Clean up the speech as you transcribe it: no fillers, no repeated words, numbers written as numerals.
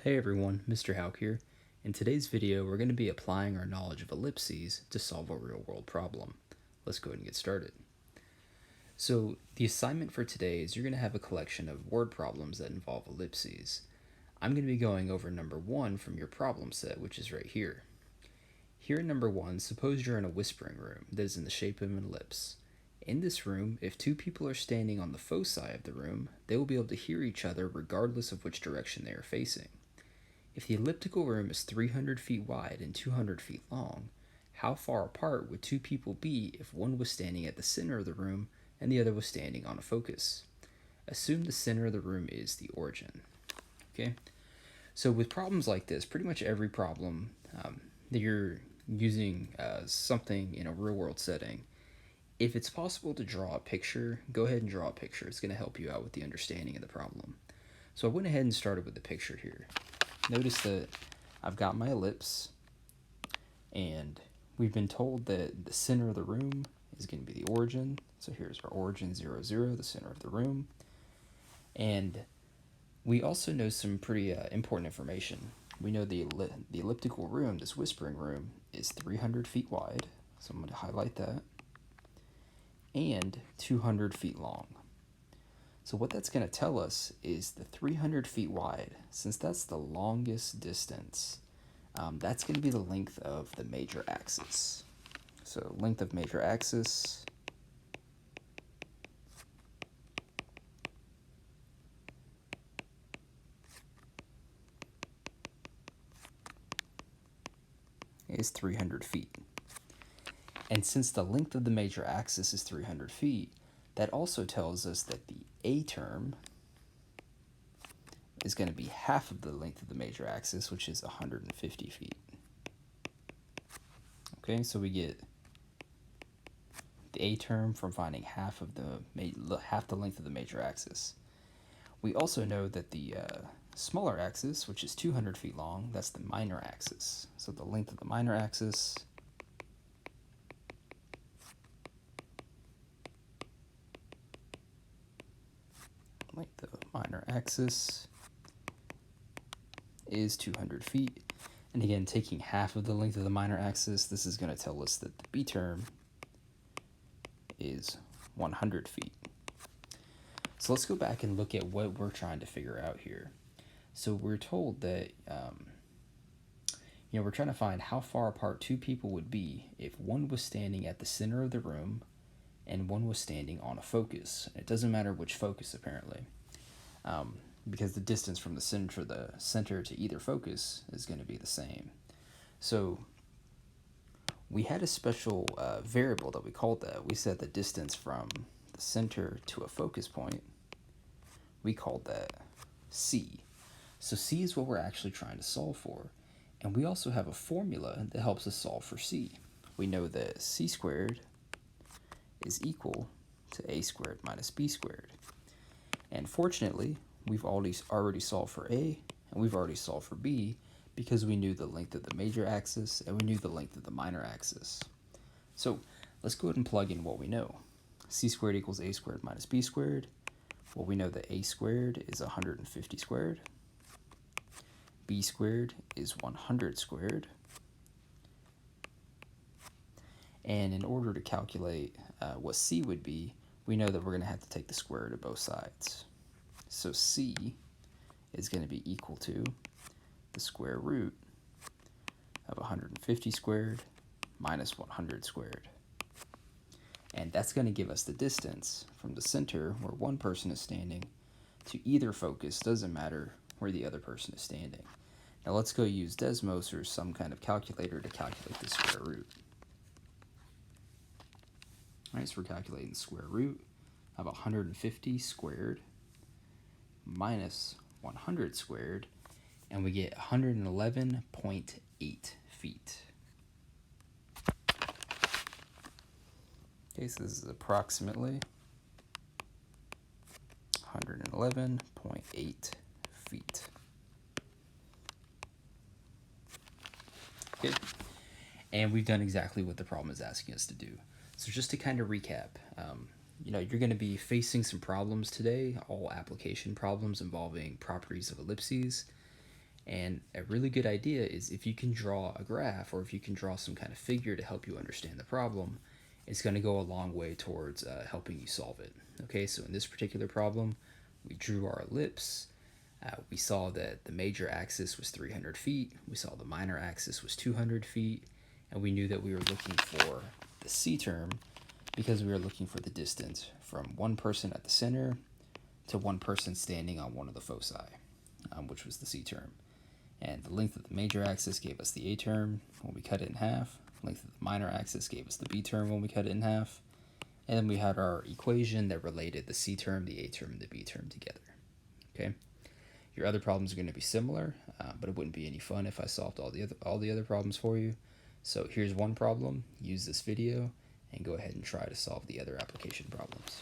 Hey everyone, Mr. Hauk here. In today's video, we're going to be applying our knowledge of ellipses to solve a real-world problem. Let's go ahead and get started. So the assignment for today is you're going to have a collection of word problems that involve ellipses. I'm going to be going over number 1 from your problem set, which is right here. Here in number 1, suppose you're in a whispering room that is in the shape of an ellipse. In this room, if two people are standing on the foci of the room, they will be able to hear each other regardless of which direction they are facing. If the elliptical room is 300 feet wide and 200 feet long, how far apart would two people be if one was standing at the center of the room and the other was standing on a focus? Assume the center of the room is the origin. Okay, so with problems like this, pretty much every problem that you're using something in a real-world setting, if it's possible to draw a picture, go ahead and draw a picture. It's going to help you out with the understanding of the problem. So I went ahead and started with the picture here. Notice that I've got my ellipse, and we've been told that the center of the room is going to be the origin. So here's our origin 0, 0, the center of the room. And we also know some pretty important information. We know the elliptical room, this whispering room, is 300 feet wide. So I'm going to highlight that. And 200 feet long. So what that's going to tell us is the 300 feet wide, since that's the longest distance, that's going to be the length of the major axis. So length of major axis is 300 feet. And since the length of the major axis is 300 feet, that also tells us that the A term is going to be half of the length of the major axis, which is 150 feet. Okay, so we get the A term from finding half the length of the major axis. We also know that the smaller axis, which is 200 feet long, that's the minor axis. So the length of the minor axis is 200 feet. And again, taking half of the length of the minor axis, this is going to tell us that the B term is 100 feet. So let's go back and look at what we're trying to figure out here. So we're told that, we're trying to find how far apart two people would be if one was standing at the center of the room and one was standing on a focus. It doesn't matter which focus, apparently, because the distance from the center to either focus is going to be the same. So we had a special variable that we called that. We said the distance from the center to a focus point. We called that C. So C is what we're actually trying to solve for. And we also have a formula that helps us solve for C. We know that C squared is equal to A squared minus B squared. And fortunately, we've already solved for A, and we've already solved for B, because we knew the length of the major axis, and we knew the length of the minor axis. So let's go ahead and plug in what we know. C squared equals A squared minus B squared. Well, we know that A squared is 150 squared. B squared is 100 squared. And in order to calculate what C would be, we know that we're going to have to take the square root of both sides. So C is going to be equal to the square root of 150 squared minus 100 squared. And that's going to give us the distance from the center, where one person is standing, to either focus. Doesn't matter where the other person is standing. Now let's go use Desmos or some kind of calculator to calculate the square root. All right, so we're calculating the square root of 150 squared minus 100 squared, and we get 111.8 feet. Okay, so this is approximately 111.8 feet. Okay, and we've done exactly what the problem is asking us to do. So just to kind of recap, you're going to be facing some problems today, all application problems involving properties of ellipses. And a really good idea is if you can draw a graph or if you can draw some kind of figure to help you understand the problem, it's going to go a long way towards helping you solve it. Okay, so in this particular problem, we drew our ellipse. We saw that the major axis was 300 feet. We saw the minor axis was 200 feet. And we knew that we were looking for the C term because we were looking for the distance from one person at the center to one person standing on one of the foci, which was the C term. And the length of the major axis gave us the A term when we cut it in half. The length of the minor axis gave us the B term when we cut it in half. And then we had our equation that related the C term, the A term, and the B term together. Okay. Your other problems are going to be similar, but it wouldn't be any fun if I solved all the other problems for you. So here's one problem. Use this video and go ahead and try to solve the other application problems.